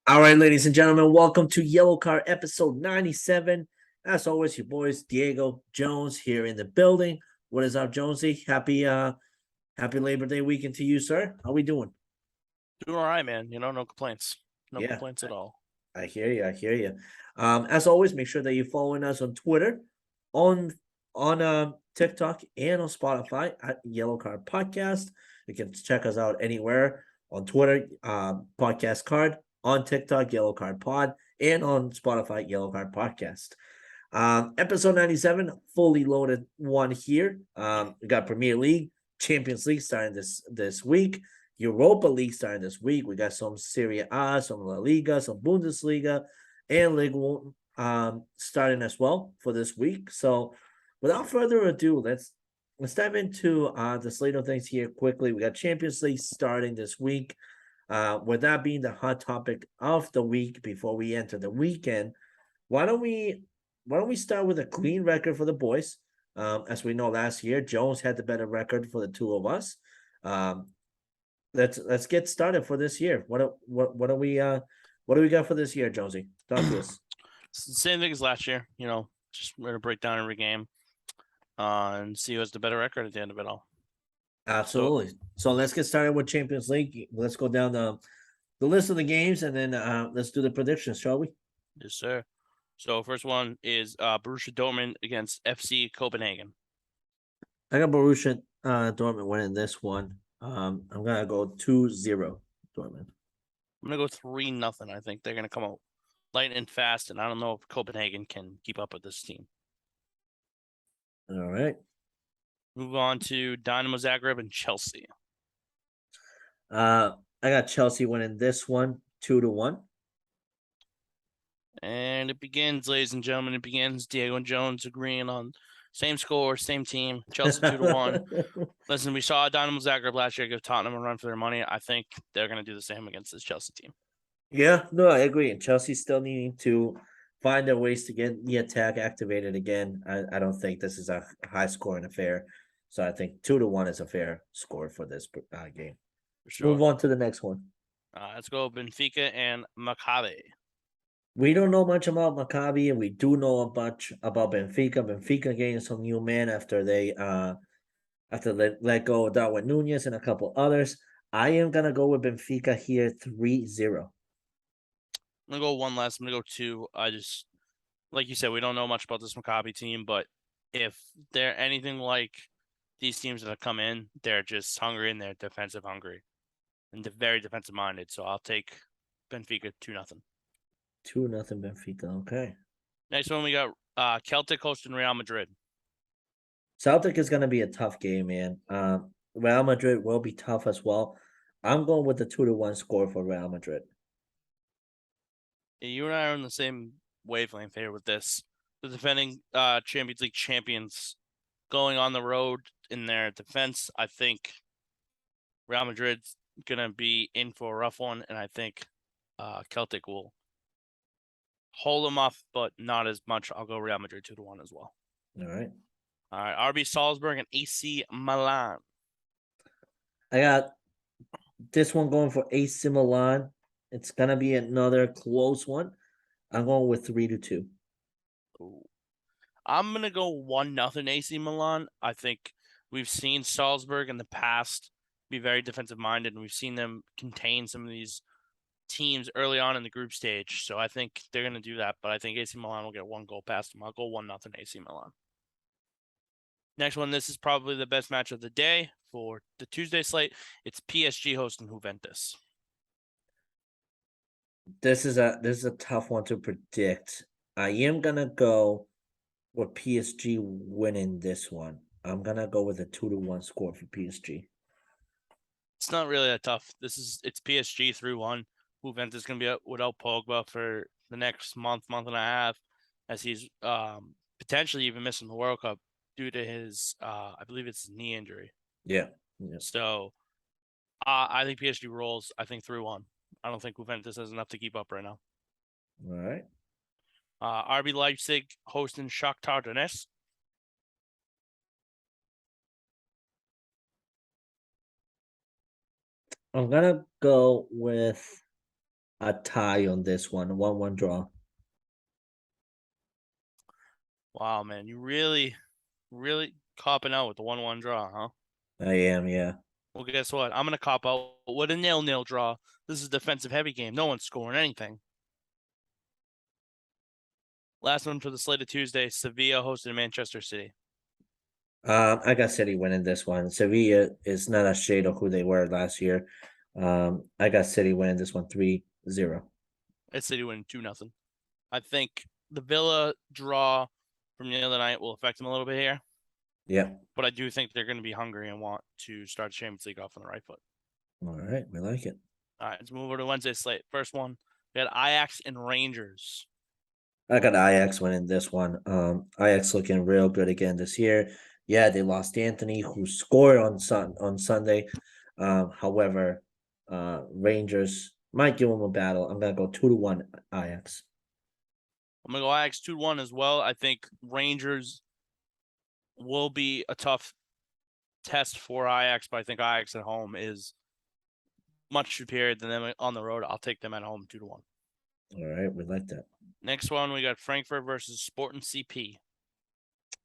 All right, ladies and gentlemen, welcome to Yellow Card episode 97. As always, your boys Diego Jones here in the building. What is up, Jonesy? Happy Labor Day weekend to you, sir. How we doing? Doing all right, man. No complaints. No Yeah, complaints at all. I hear you. I hear you. As always, make sure that you're following us on Twitter, on TikTok, and on Spotify at Yellow Card Podcast. You can check us out anywhere on Twitter, Podcast Card, on TikTok, Yellow Card Pod, and on Spotify, Yellow Card Podcast. Episode 97, fully loaded one here. We got Premier League, Champions League starting this week. Europa League starting this week. We got some Serie A, some La Liga, some Bundesliga, and Ligue 1 starting as well for this week. So without further ado, let's dive into the slate of things here quickly. We got Champions League starting this week. With that being the hot topic of the week before we enter the weekend, why don't we start with a clean record for the boys? As we know, last year Jones had the better record for the two of us. Let's get started for this year. What do we got for this year, Jonesy? Talk to us. Same thing as last year. Just we're gonna break down every game, and see who has the better record at the end of it all. Absolutely. So let's get started with Champions League. Let's go down the list of the games, and then let's do the predictions, shall we? Yes, sir. So first one is Borussia Dortmund against FC Copenhagen. I got Borussia Dortmund winning this one. I'm gonna go 2-0 Dortmund. I'm gonna go 3-0. I think they're gonna come out light and fast, and I don't know if Copenhagen can keep up with this team. All right. Move on to Dynamo Zagreb and Chelsea. I got Chelsea winning this one 2-1. And it begins, ladies and gentlemen. It begins. Diego and Jones agreeing on same score, same team. Chelsea 2-1. Listen, we saw Dynamo Zagreb last year give Tottenham a run for their money. I think they're going to do the same against this Chelsea team. Yeah, no, I agree. And Chelsea's still needing to find their ways to get the attack activated again. I don't think this is a high scoring affair. So I think 2-1 is a fair score for this game. For sure. Move on to the next one. Let's go Benfica and Maccabi. We don't know much about Maccabi, and we do know much about Benfica. Benfica getting some new men after they let go of Darwin Nunez and a couple others. I am gonna go with Benfica here 3-0. I'm gonna go one less. I'm gonna go 2. I just, like you said, we don't know much about this Maccabi team, but if they're anything like these teams that have come in, they're just hungry and they're defensive hungry and they're very defensive minded. So I'll take Benfica 2-0. 2-0 Benfica. Okay. Next one we got Celtic hosting Real Madrid. Celtic is going to be a tough game, man. Real Madrid will be tough as well. I'm going with the 2-1 score for Real Madrid. You and I are on the same wavelength here with this. The defending Champions League champions going on the road in their defense. I think Real Madrid's going to be in for a rough one, and I think Celtic will hold them off, but not as much. I'll go Real Madrid 2-1 as well. All right. RB Salzburg and AC Milan. I got this one going for AC Milan. It's gonna be another close one. I'm going with 3-2. Ooh. I'm gonna go 1-0 AC Milan. I think we've seen Salzburg in the past be very defensive minded, and we've seen them contain some of these teams early on in the group stage. So I think they're gonna do that. But I think AC Milan will get one goal past them. I'll go 1-0 AC Milan. Next one, this is probably the best match of the day for the Tuesday slate. It's PSG hosting Juventus. This is a tough one to predict. I am gonna go with PSG winning this one. I'm gonna go with a 2-1 score for PSG. It's not really that tough. It's PSG 3-1. Juventus is gonna be out without Pogba for the next month and a half, as he's potentially even missing the World Cup due to his I believe it's his knee injury. Yeah. So I think PSG rolls. I think 3-1. I don't think Juventus has enough to keep up right now. All right. RB Leipzig hosting Shakhtar Donetsk. I'm gonna go with a tie on this one, 1-1 draw. Wow, man, you really, really copping out with the 1-1 draw, huh? I am, yeah. Well, guess what? I'm gonna cop out with a 0-0 draw. This is a defensive heavy game. No one's scoring anything. Last one for the slate of Tuesday: Sevilla hosting Manchester City. I got City winning this one. Sevilla is not a shade of who they were last year. I got City winning this one 3-0. It's City winning 2-0. I think the Villa draw from the other night will affect them a little bit here. Yeah. But I do think they're going to be hungry and want to start the Champions League off on the right foot. All right, we like it. All right, let's move over to Wednesday slate. First one, we had Ajax and Rangers. I got Ajax winning this one. Ajax looking real good again this year. Yeah, they lost Anthony, who scored on Sunday. However, Rangers might give them a battle. I'm gonna go 2-1 Ajax. I'm going to go Ajax 2-1 as well. I think Rangers will be a tough test for Ajax, but I think Ajax at home is much superior than them on the road. I'll take them at home 2-1. All right, we like that. Next one, we got Frankfurt versus Sporting CP.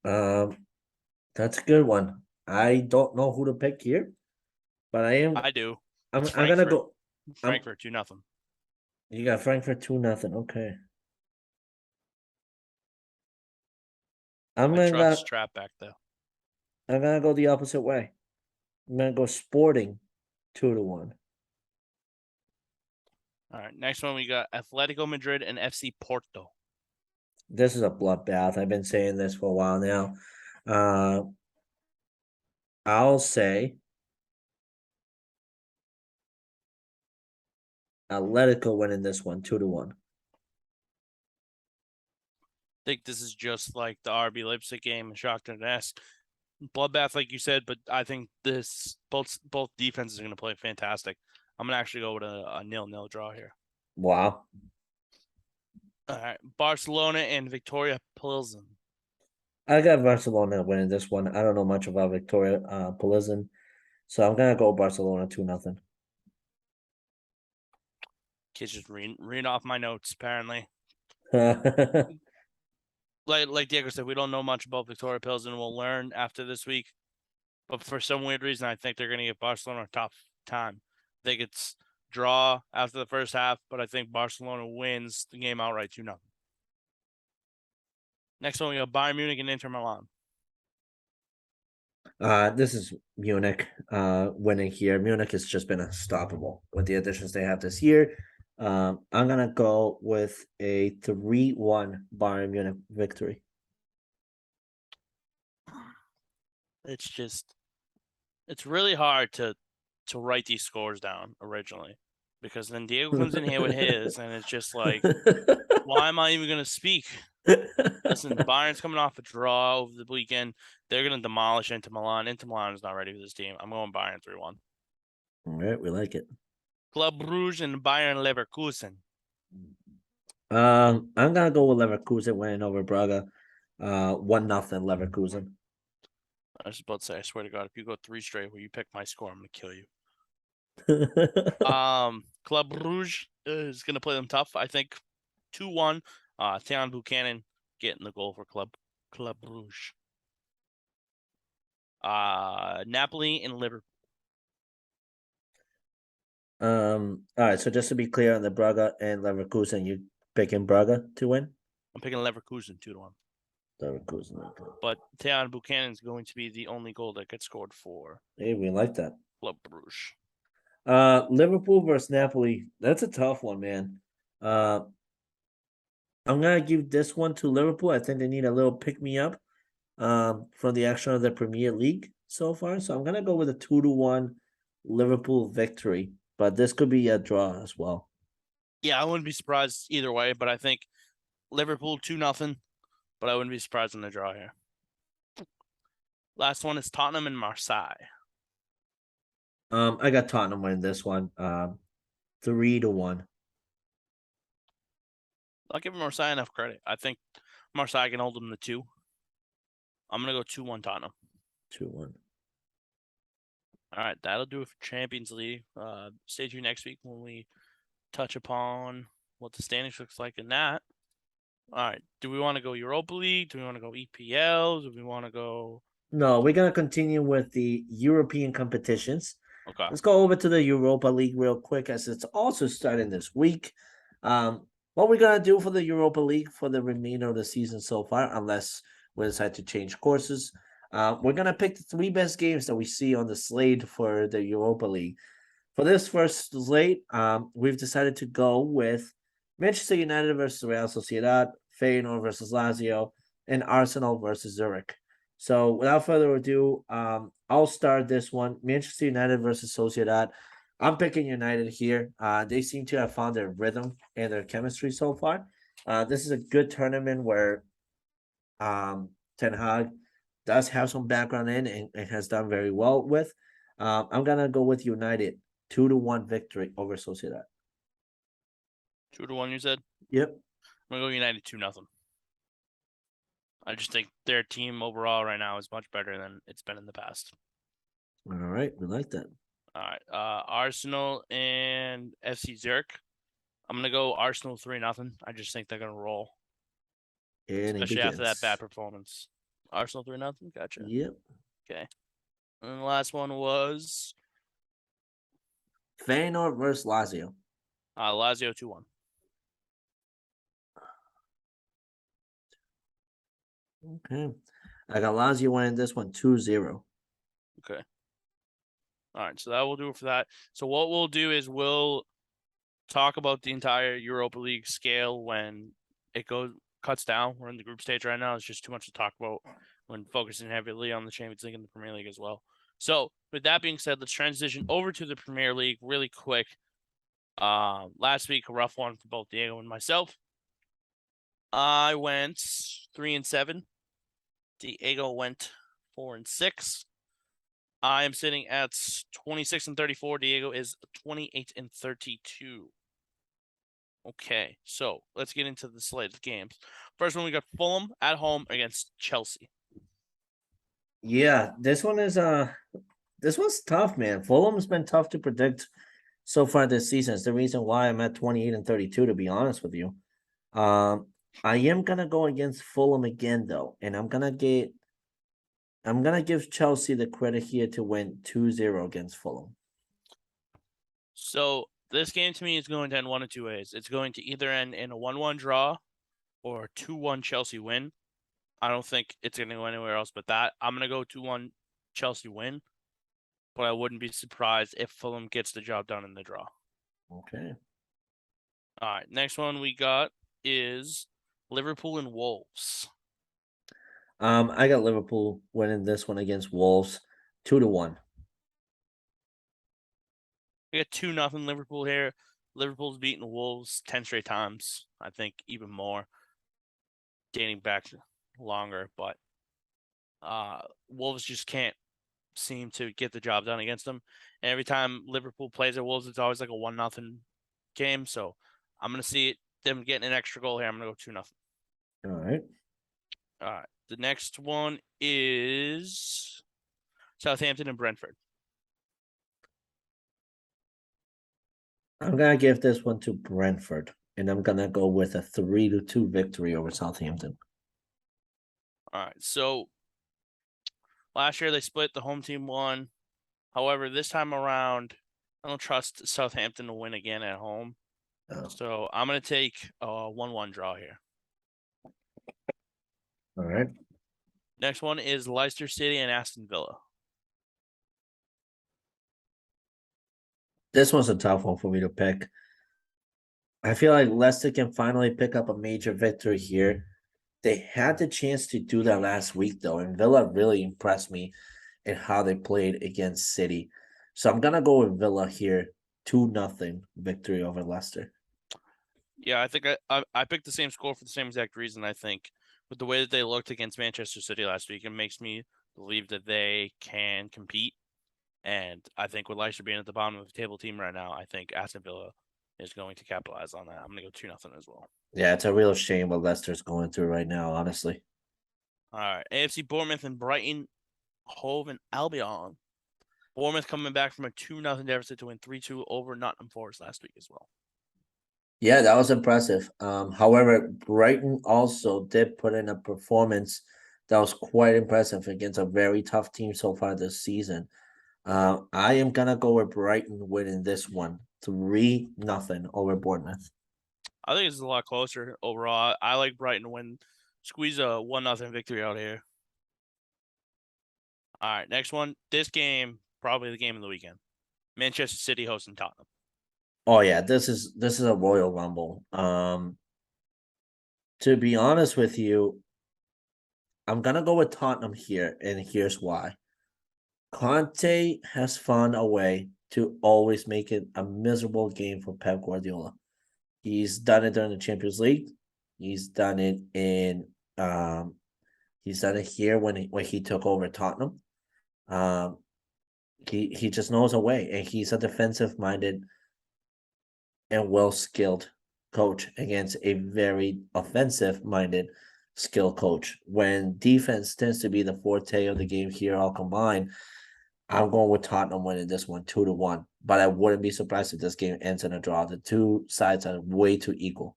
That's a good one. I don't know who to pick here, but I do. I'm It's gonna go. Frankfurt 2-0. You got Frankfurt 2-0. Okay. I trust Trap back though. I'm gonna go the opposite way. I'm gonna go Sporting 2-1. All right, next one we got Atletico Madrid and FC Porto. This is a bloodbath. I've been saying this for a while now. I'll say Atletico winning this one 2-1. I think this is just like the RB Leipzig game and Shakhtar Donetsk. Bloodbath, like you said, but I think this both defenses are going to play fantastic. I'm going to actually go with a 0-0 draw here. Wow. All right, Barcelona and Victoria Pilsen. I got Barcelona winning this one. I don't know much about Victoria Pilsen, so I'm gonna go Barcelona 2-0. Kids just reading off my notes. Apparently, All like Diego said, we don't know much about Victoria Pilsen. We'll learn after this week. But for some weird reason, I think they're going to give Barcelona a tough time. I think it's draw after the first half, but I think Barcelona wins the game outright 2-0. Next one, we got Bayern Munich and Inter Milan. This is Munich winning here. Munich has just been unstoppable with the additions they have this year. I'm gonna go with a 3-1 Bayern Munich victory. It's really hard to write these scores down originally, because then Diego comes in here with his, and it's just like, why am I even going to speak? Listen, Bayern's coming off a draw over the weekend. They're going to demolish Inter Milan. Inter Milan is not ready for this team. I'm going Bayern 3-1. All right, we like it. Club Brugge and Bayern Leverkusen. I'm gonna go with Leverkusen winning over Braga. 1-0 Leverkusen. I was about to say, I swear to God, if you go 3 straight where you pick my score, I'm going to kill you. Club Brugge is going to play them tough. I think 2-1. Theon Buchanan getting the goal for Club Brugge. Napoli and Liverpool. All right, so just to be clear on the Braga and Leverkusen, you picking Braga to win? I'm picking Leverkusen 2-1. Leverkusen. Okay. But Theon Buchanan is going to be the only goal that gets scored for Hey, we like that. Club Brugge. Liverpool versus Napoli. That's a tough one, man. I'm gonna give this one to Liverpool. I think they need a little pick me up from the action of the Premier League so far. So I'm gonna go with a 2-1 Liverpool victory. But this could be a draw as well. Yeah, I wouldn't be surprised either way, but I think Liverpool 2-0, but I wouldn't be surprised in the draw here. Last one is Tottenham and Marseille. I got Tottenham winning this one. 3-1. I'll give Marseille enough credit. I think Marseille can hold them to 2. I'm gonna go 2-1 Tottenham. 2-1. All right, that'll do it for Champions League. Stay tuned next week when we touch upon what the standings looks like in that. All right. Do we want to go Europa League? Do we want to go EPL? Do we want to go? No, we're gonna continue with the European competitions. Okay. Let's go over to the Europa League real quick, as it's also starting this week. What we're gonna do for the Europa League for the remainder of the season so far, unless we decide to change courses, we're gonna pick the 3 best games that we see on the slate for the Europa League. For this first slate, we've decided to go with Manchester United versus Real Sociedad, Feyenoord versus Lazio, and Arsenal versus Zurich. So without further ado, I'll start this one. Manchester United versus Sociedad. I'm picking United here. They seem to have found their rhythm and their chemistry so far. This is a good tournament where Ten Hag does have some background in and has done very well with. I'm gonna go with United 2-1 victory over Sociedad. 2-1, you said? Yep. I'm gonna go United 2-0. I just think their team overall right now is much better than it's been in the past. All right, we like that. All right. Arsenal and FC Zurich. I'm gonna go Arsenal 3-0. I just think they're gonna roll, And especially after that bad performance. Arsenal 3-0. Gotcha. Yep. Okay. And the last one was Feyenoord versus Lazio. Lazio 2-1. Okay. I got Lazio winning this one 2-0. Okay. All right, so that will do it for that. So what we'll do is we'll talk about the entire Europa League scale when it cuts down. We're in the group stage right now. It's just too much to talk about when focusing heavily on the Champions League and the Premier League as well. So with that being said, let's transition over to the Premier League really quick. Last week, a rough one for both Diego and myself. I went 3-7. Diego went 4-6. I am sitting at 26-34. Diego is 28-32. Okay, so let's get into the slate of games. First one, we got Fulham at home against Chelsea. Yeah, this one's tough, man. Fulham's been tough to predict so far this season. It's the reason why I'm at 28-32, to be honest with you. I am gonna go against Fulham again though, and I'm gonna give Chelsea the credit here to win 2-0 against Fulham. So this game to me is going to end one of two ways. It's going to either end in a 1-1 draw or a 2-1 Chelsea win. I don't think it's going to go anywhere else but that. I'm going to go 2-1 Chelsea win, but I wouldn't be surprised if Fulham gets the job done in the draw. Okay. All right, next one we got is Liverpool and Wolves. I got Liverpool winning this one against Wolves 2-1. We got 2-0 Liverpool here. Liverpool's beaten Wolves 10 straight times. I think even more, dating back longer. But Wolves just can't seem to get the job done against them. And every time Liverpool plays at Wolves, it's always like a 1-0 game. So I'm gonna see them getting an extra goal here. I'm gonna go 2-0. All right. All right. The next one is Southampton and Brentford. I'm gonna give this one to Brentford, and I'm gonna go with a 3-2 victory over Southampton. All right. So last year they split. The home team won. However, this time around, I don't trust Southampton to win again at home. Oh. So I'm gonna take a 1-1 draw here. All right. Next one is Leicester City and Aston Villa. This one's a tough one for me to pick. I feel like Leicester can finally pick up a major victory here. They had the chance to do that last week, though, and Villa really impressed me in how they played against City. So I'm gonna go with Villa here, 2-0 victory over Leicester. Yeah, I think I picked the same score for the same exact reason. I think with the way that they looked against Manchester City last week, it makes me believe that they can compete. And I think with Leicester being at the bottom of the table team right now, I think Aston Villa is going to capitalize on that. I'm going to go 2-0 as well. Yeah, it's a real shame what Leicester's going through right now, honestly. All right. AFC Bournemouth and Brighton, Hove and Albion. Bournemouth coming back from a 2-0 deficit to win 3-2 over Nottingham Forest last week as well. Yeah, that was impressive. However, Brighton also did put in a performance that was quite impressive against a very tough team so far this season. I am gonna go with Brighton winning this one 3-0 over Bournemouth. I think it's a lot closer overall. I like Brighton to win, squeeze a 1-0 victory out here. All right, next one. This game, probably the game of the weekend. Manchester City hosting Tottenham. Oh yeah, this is a Royal Rumble. To be honest with you, I'm gonna go with Tottenham here, and here's why. Conte has found a way to always make it a miserable game for Pep Guardiola. He's done it during the Champions League. He's done it in he's done it here when he took over Tottenham. Um he just knows a way, and he's a defensive minded and well skilled coach against a very offensive minded skill coach. When defense tends to be the forte of the game here all combined, I'm going with Tottenham winning this one 2-1. But I wouldn't be surprised if this game ends in a draw. The two sides are way too equal.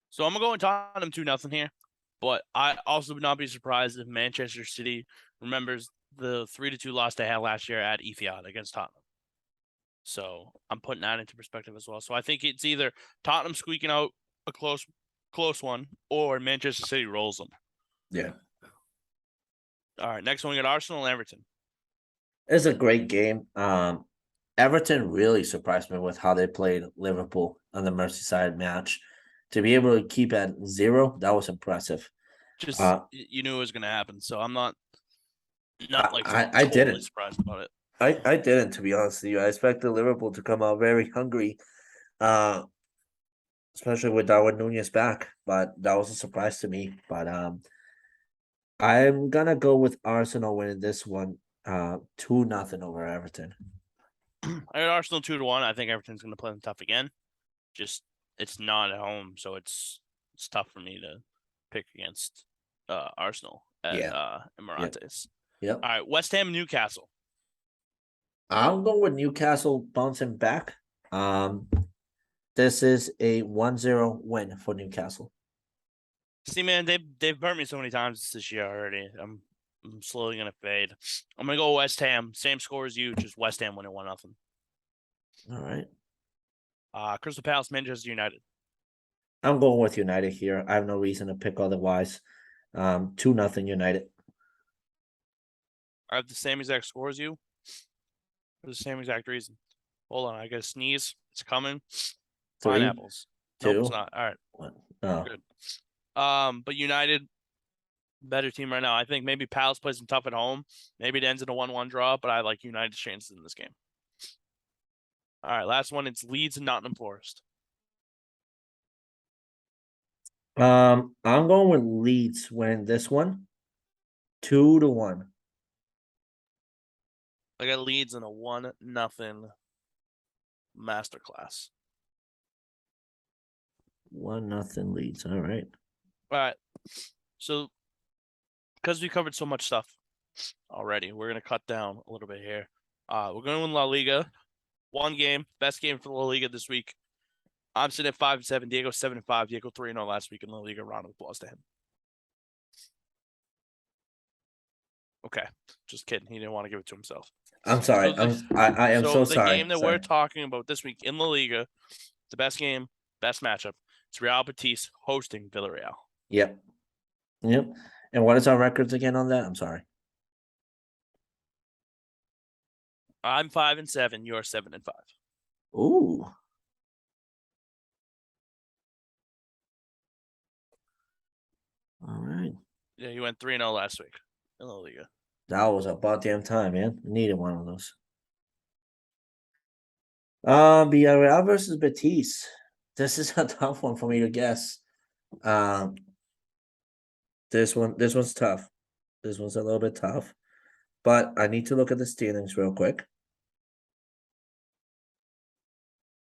So I'm going Tottenham 2-0 here. But I also would not be surprised if Manchester City remembers the 3-2 loss they had last year at Etihad against Tottenham. So I'm putting that into perspective as well. So I think it's either Tottenham squeaking out a close one, or Manchester City rolls them. Yeah. All right, next one we got Arsenal and Everton. It's a great game. Everton really surprised me with how they played Liverpool on the Merseyside match. To be able to keep at 0, that was impressive. Just you knew it was going to happen, so I'm not like I totally didn't. surprised about it. I didn't, to be honest with you. I expected Liverpool to come out very hungry, especially with Darwin Nunez back. But that was a surprise to me. But I'm gonna go with Arsenal winning this one, 2-0 over Everton. I got Arsenal 2-1. I think Everton's going to play them tough again. Just it's not at home, so it's tough for me to pick against Arsenal at Emirates. Yep. All right, West Ham, Newcastle. I'll go with Newcastle bouncing back. This is a 1-0 win for Newcastle. See, man, they've burnt me so many times this year already. I'm slowly gonna fade. I'm gonna go West Ham. Same score as you, just West Ham winning 1-0. All right. Crystal Palace, Manchester United. I'm going with United here. I have no reason to pick otherwise. 2-0 United. I have the same exact score as you. For the same exact reason. Hold on, I gotta sneeze. It's coming. 3, Pineapples. 2, Nope, it's not. All right. 1. Oh. Good. But United, better team right now. I think maybe Palace plays them tough at home. Maybe it ends in a 1-1 draw, but I like United's chances in this game. All right, last one. It's Leeds and Nottingham Forest. I'm going with Leeds winning this one, 2-1. I got Leeds in a 1-0 masterclass. 1-0 Leeds. All right. All right. So, because we covered so much stuff already, we're gonna cut down a little bit here. We're going to win La Liga. One game, best game for La Liga this week. I'm sitting at 5-7. Diego 7-5. Diego 3-0 last week in La Liga. Round of applause to him. Okay, just kidding. He didn't want to give it to himself. I'm sorry. I am so the sorry. game that we're talking about this week in La Liga, the best game, best matchup. It's Real Betis hosting Villarreal. Yep. And what is our records again on that? I'm sorry. I'm 5-7. You're 7-5. Ooh. All right. Yeah, you went 3-0 last week in La Liga. That was about damn time, man. Needed one of those. Villarreal versus Betis. This is a tough one for me to guess. This one's tough. This one's a little bit tough. But I need to look at the standings real quick.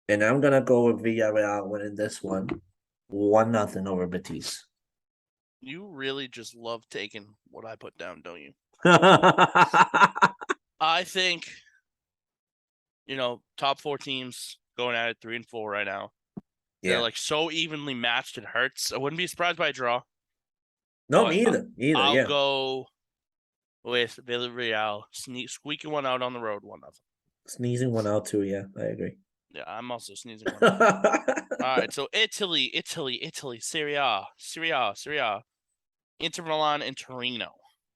And I'm gonna go with Villarreal winning this one 1-0 over Betis. You really just love taking what I put down, don't you? I I think, top 4 teams going at it 3 and 4 right now. They're Yeah. like so evenly matched. It hurts. I wouldn't be surprised by a draw, No, but me either. Either. I'll Yeah. go with Villarreal squeaking one out on the road, 1-0. Sneezing one out too. Yeah, I agree. Yeah, I'm also sneezing one out. All right, so Italy, Serie A. Inter Milan and Torino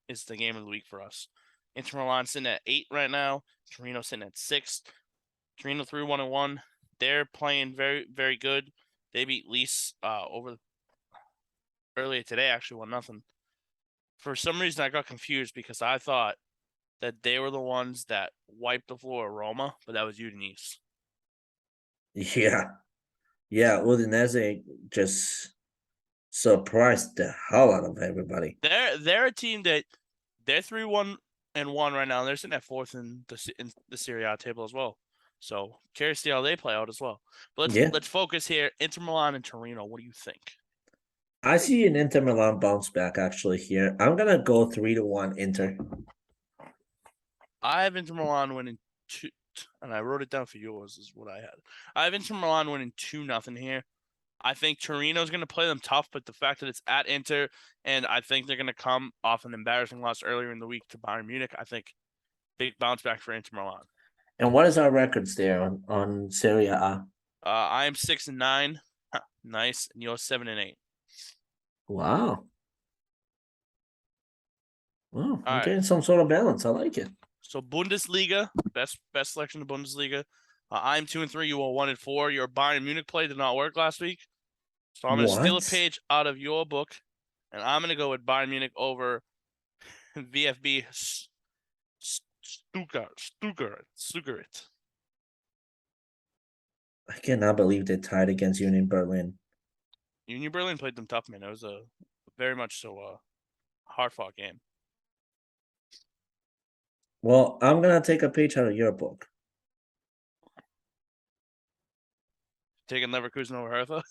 is the game of the week for us. Inter Milan sitting at 8 right now. Torino sitting at 6. Torino 3-1-1. They're playing very, very good. They beat Leeds over earlier today, actually 1-0. For some reason, I got confused because I thought that they were the ones that wiped the floor of Roma, but that was Udinese. Yeah. Yeah. Udinese just surprised the hell out of everybody. They're a team that they're 3-1-1 right now. They're sitting at 4th in the Serie A table as well. So curious to see how they play out as well. But let's focus here. Inter Milan and Torino. What do you think? I see an Inter Milan bounce back actually here. I'm gonna go 3-1 Inter. I have Inter Milan winning 2, and I wrote it down for yours. Is what I had. I have Inter Milan winning 2-0 here. I think Torino's going to play them tough, but the fact that it's at Inter, and I think they're going to come off an embarrassing loss earlier in the week to Bayern Munich, I think big bounce back for Inter Milan. And what is our records there on Serie A? I am 6-9. Nice. And you're 7-8. Wow. Well, I'm All right. getting some sort of balance. I like it. So Bundesliga, best selection of Bundesliga. I'm 2-3. You are 1-4. Your Bayern Munich play did not work last week, so I'm going to steal a page out of your book, and I'm going to go with Bayern Munich over VfB Stuttgart. I cannot believe they tied against Union Berlin. Union Berlin played them tough, man. It was a very much so hard-fought game. Well, I'm gonna take a page out of your book. Taking Leverkusen over Hertha?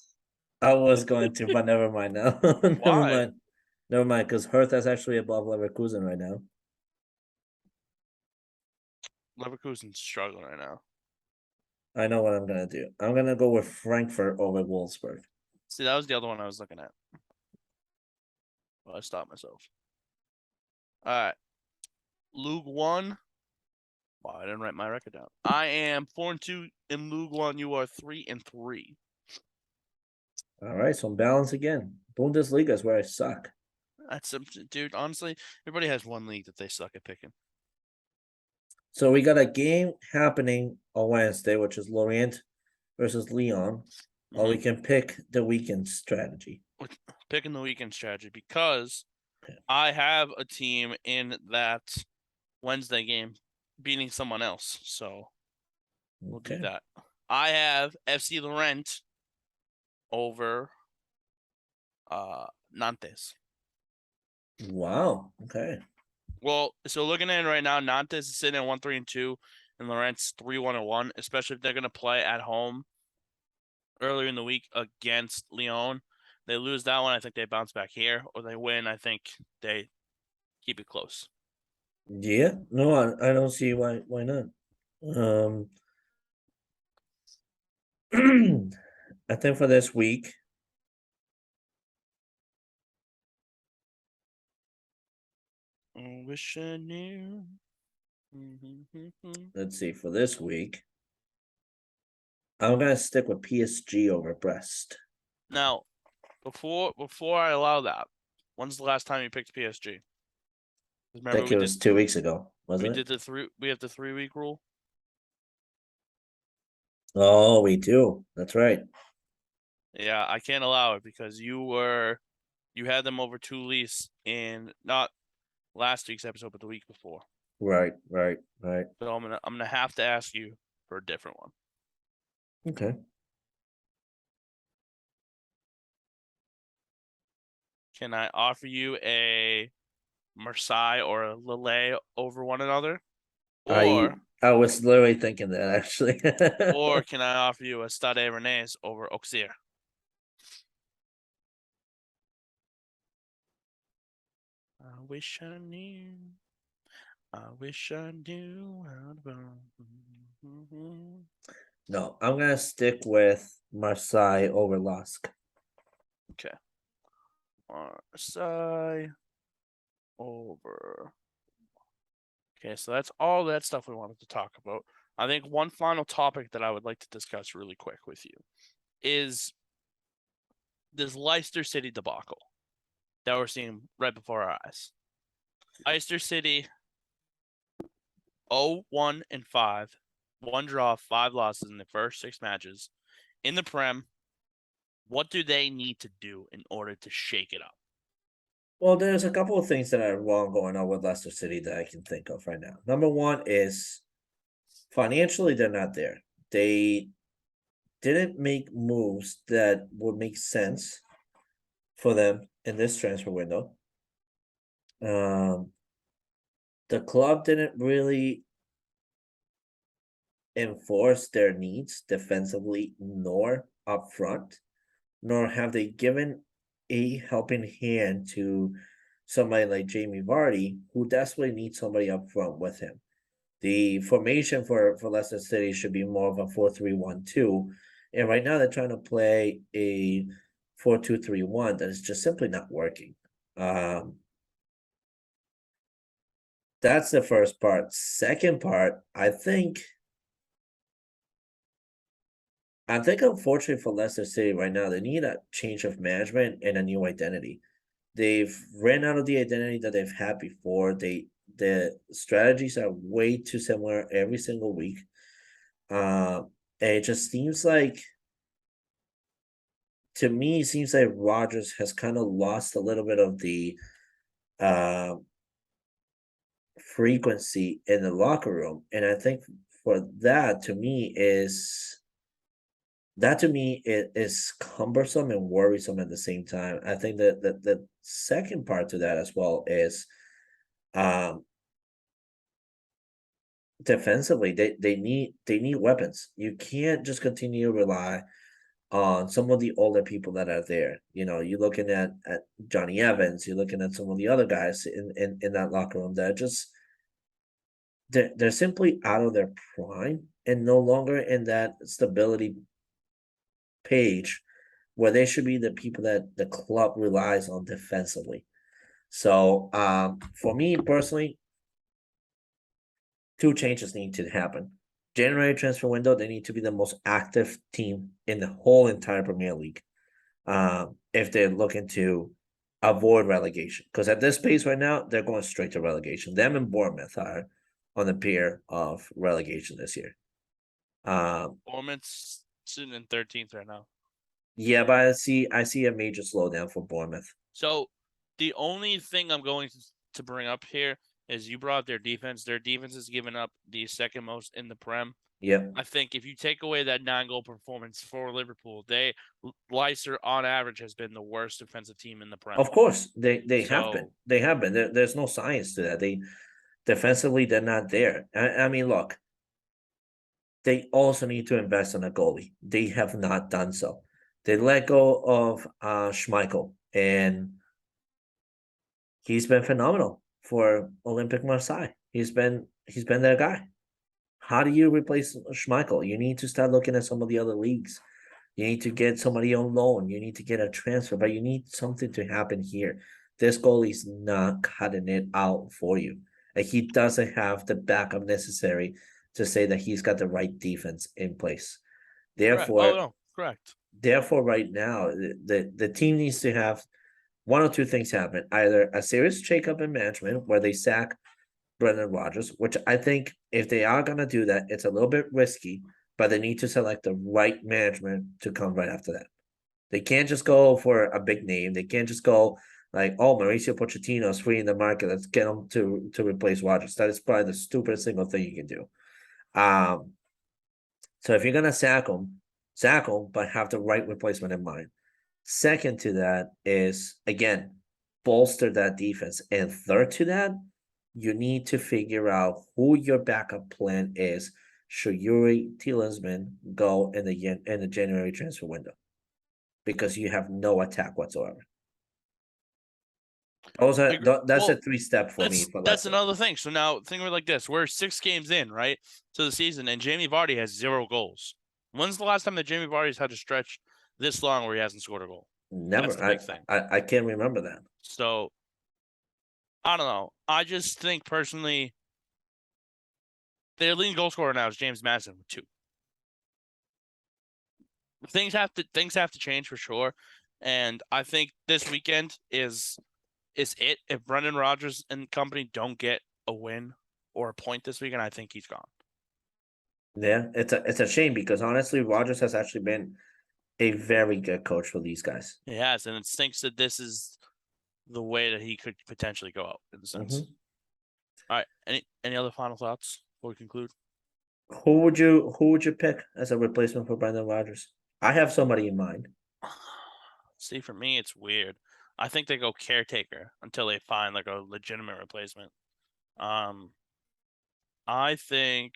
I was going to, but never mind now. Never Why? mind. Never mind, because Hertha's actually above Leverkusen right now. Leverkusen's struggling right now. I know what I'm gonna do. I'm gonna go with Frankfurt over Wolfsburg. See, that was the other one I was looking at. Well, I stopped myself. All right. Ligue 1. Wow, I didn't write my record down. I am 4-2 in Ligue 1. You are 3-3. All right, some balance again. Bundesliga is where I suck. That's dude. Honestly, everybody has one league that they suck at picking. So we got a game happening on Wednesday, which is Lorient versus Lyon. Or we can pick the weekend strategy. Picking the weekend strategy because I have a team in that Wednesday game beating someone else. So we'll do that. I have FC Lorient over Nantes. Wow. Okay. Well, so looking at it right now, Nantes is sitting at 1-3-2, and Lorent's 3-1-1. Especially if they're gonna play at home earlier in the week against Lyon. They lose that one, I think they bounce back here, or they win, I think they keep it close. Yeah. No, I don't see why not. I think for this week. I wish I knew. Let's see, for this week. I'm gonna stick with PSG over Brest. Now, before I allow that, when's the last time you picked PSG? I think it was 2 weeks ago, wasn't it? We have the 3-week rule. Oh, we do. That's right. Yeah, I can't allow it because you had them over 2 lease in not last week's episode, but the week before. Right. So I'm gonna have to ask you for a different one. Okay. Can I offer you a Marseille or a Lille over one another? Or I was literally thinking that actually. or can I offer you a Stade Rennais over Auxerre? I wish I knew. I wish I knew how to. No, I'm gonna stick with Marseille over Lask. Marseille over. Okay, so that's all that stuff we wanted to talk about. I think one final topic that I would like to discuss really quick with you is this Leicester City debacle that we're seeing right before our eyes. Leicester City 0-1-5, 1 draw, 5 losses in the first 6 matches in the Prem. What do they need to do in order to shake it up? Well, there's a couple of things that are wrong going on with Leicester City that I can think of right now. Number one is financially, they're not there. They didn't make moves that would make sense for them in this transfer window. The club didn't really enforce their needs defensively nor up front, nor have they given a helping hand to somebody like Jamie Vardy, who desperately needs somebody up front with him. The formation for Leicester City should be more of a 4-3-1-2. And right now they're trying to play a 4-2-3-1 that is just simply not working. That's the first part. Second part, I think unfortunately for Leicester City right now, they need a change of management and a new identity. They've ran out of the identity that they've had before. The strategies are way too similar every single week. And it just seems like, to me, it seems like Rodgers has kind of lost a little bit of the frequency in the locker room. And I think for that to me is cumbersome and worrisome at the same time. I think that the second part to that as well is defensively they need weapons. You can't just continue to rely on some of the older people that are there. You're looking at Johnny Evans, you're looking at some of the other guys in that locker room that are just they're simply out of their prime and no longer in that stability page where they should be the people that the club relies on defensively. So for me personally, two changes need to happen. January transfer window, they need to be the most active team in the whole entire Premier League. If they're looking to avoid relegation. Because at this pace right now, they're going straight to relegation. Them and Bournemouth are on the pier of relegation this year. Bournemouth's sitting in 13th right now. Yeah, but I see a major slowdown for Bournemouth. So the only thing I'm going to bring up here is you brought up their defense. Their defense has given up the second most in the Prem. Yeah. I think if you take away that 9-goal performance for Liverpool, Leicester on average has been the worst defensive team in the Prem. Of course, they have been. They have been. There's no science to that. They defensively they're not there. I mean, look, they also need to invest in a goalie. They have not done so. They let go of Schmeichel, and he's been phenomenal for Olympic Marseille. He's been their guy. How do you replace Schmeichel? You need to start looking at some of the other leagues. You need to get somebody on loan. You need to get a transfer, but you need something to happen here. This goalie's not cutting it out for you. And he doesn't have the backup necessary to say that he's got the right defense in place. Therefore, correct. Oh no, correct. Therefore, right now, the team needs to have one or two things happen. Either a serious shakeup in management where they sack Brendan Rodgers, which I think if they are going to do that, it's a little bit risky, but they need to select the right management to come right after that. They can't just go for a big name. They can't just go like, oh, Mauricio Pochettino is free in the market. Let's get him to replace Rodgers. That is probably the stupidest single thing you can do. So if you're going to sack him, but have the right replacement in mind. Second to that is, again, bolster that defense. And third to that, you need to figure out who your backup plan is should Yuri Tielemans go in the January transfer window, because you have no attack whatsoever. That's a 3-step for me. That's another thing. So now think of it like this: we're 6 games in, right, to the season, and Jamie Vardy has 0 goals. When's the last time that Jamie Vardy's had to stretch this long where he hasn't scored a goal? Never. That's the big thing. I can't remember that. So, I don't know. I just think personally, their leading goal scorer now is James Maddison with 2. Things have to change for sure, and I think this weekend is it. If Brendan Rodgers and company don't get a win or a point this weekend, I think he's gone. Yeah, it's a shame because honestly, Rodgers has actually been a very good coach for these guys. He has, and it stinks that this is the way that he could potentially go out in a sense. All right, any other final thoughts before we conclude? Who would you pick as a replacement for Brendan Rodgers? I have somebody in mind. See, for me, it's weird. I think they go caretaker until they find like a legitimate replacement. I think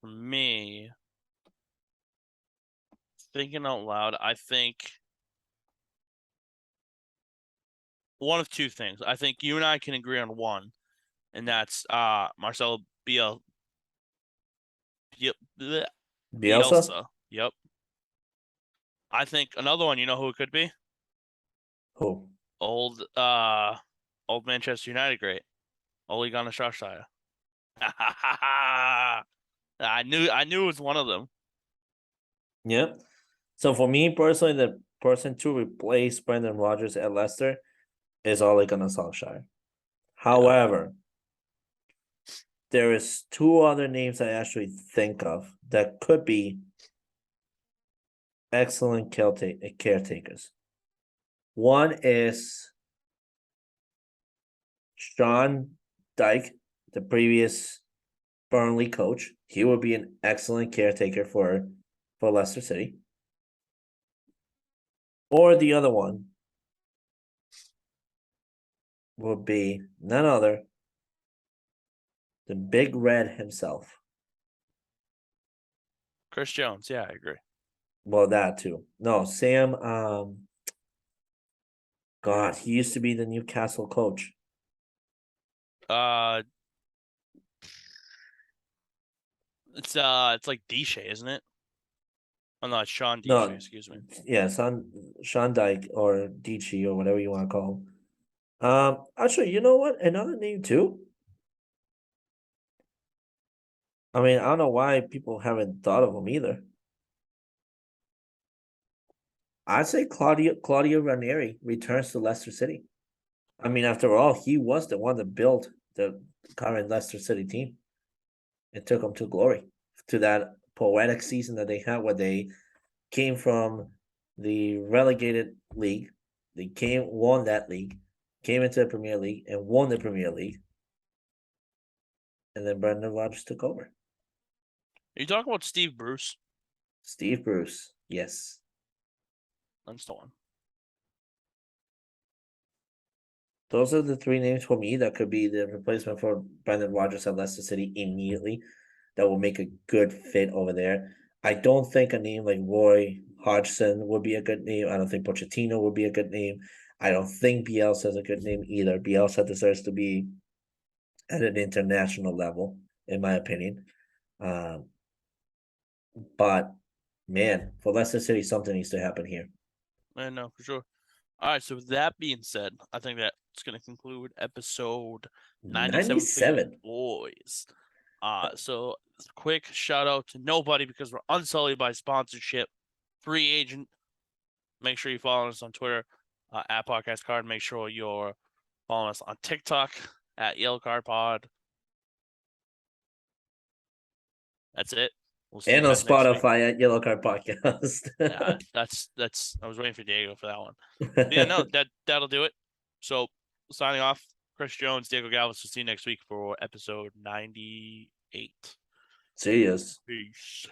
for me, thinking out loud, I think one of 2 things. I think you and I can agree on one, and that's Marcelo Bielsa. Yep. I think another one, you know who it could be? Who? Old Manchester United great. Ole Gunnar Solskjaer. I knew it was one of them. Yeah. So for me personally, the person to replace Brendan Rodgers at Leicester is Ole Gunnar Solskjaer. However, there is 2 other names I actually think of that could be excellent caretakers. One is Sean Dyche, the previous Burnley coach. He would be an excellent caretaker for Leicester City. Or the other one would be none other the Big Red himself. Chris Jones, yeah, I agree. Well, that too. No, Sam. God, he used to be the Newcastle coach. It's like Dishe, isn't it? Oh no, it's Sean Dishe, No, excuse me. Yeah, Sean Dyche or Dichi or whatever you want to call him. Actually, you know what? Another name too. I mean, I don't know why people haven't thought of him either. I'd say Claudio Ranieri returns to Leicester City. I mean, after all, he was the one that built the current Leicester City team. It took them to glory, to that poetic season that they had where they came from the relegated league. They won that league, came into the Premier League and won the Premier League. And then Brendan Rodgers took over. Are you talking about Steve Bruce? Steve Bruce, yes. That's the one. Those are the 3 names for me that could be the replacement for Brendan Rodgers at Leicester City immediately. That will make a good fit over there. I don't think a name like Roy Hodgson would be a good name. I don't think Pochettino would be a good name. I don't think Bielsa is a good name either. Bielsa deserves to be at an international level, in my opinion. But man, for Leicester City, something needs to happen here. I know for sure. All right, so with that being said, I think that's going to conclude episode 97. Boys. So quick shout out to nobody because we're unsullied by sponsorship. Free agent. Make sure you follow us on Twitter at Podcast Card. Make sure you're following us on TikTok at YellowCardPod. That's it. We'll see and on Spotify at Yellow Card Podcast. Yeah, that's. I was waiting for Diego for that one. But yeah, no, that'll do it. So signing off, Chris Jones, Diego Galvez. We'll see you next week for episode 98. See yous. Peace.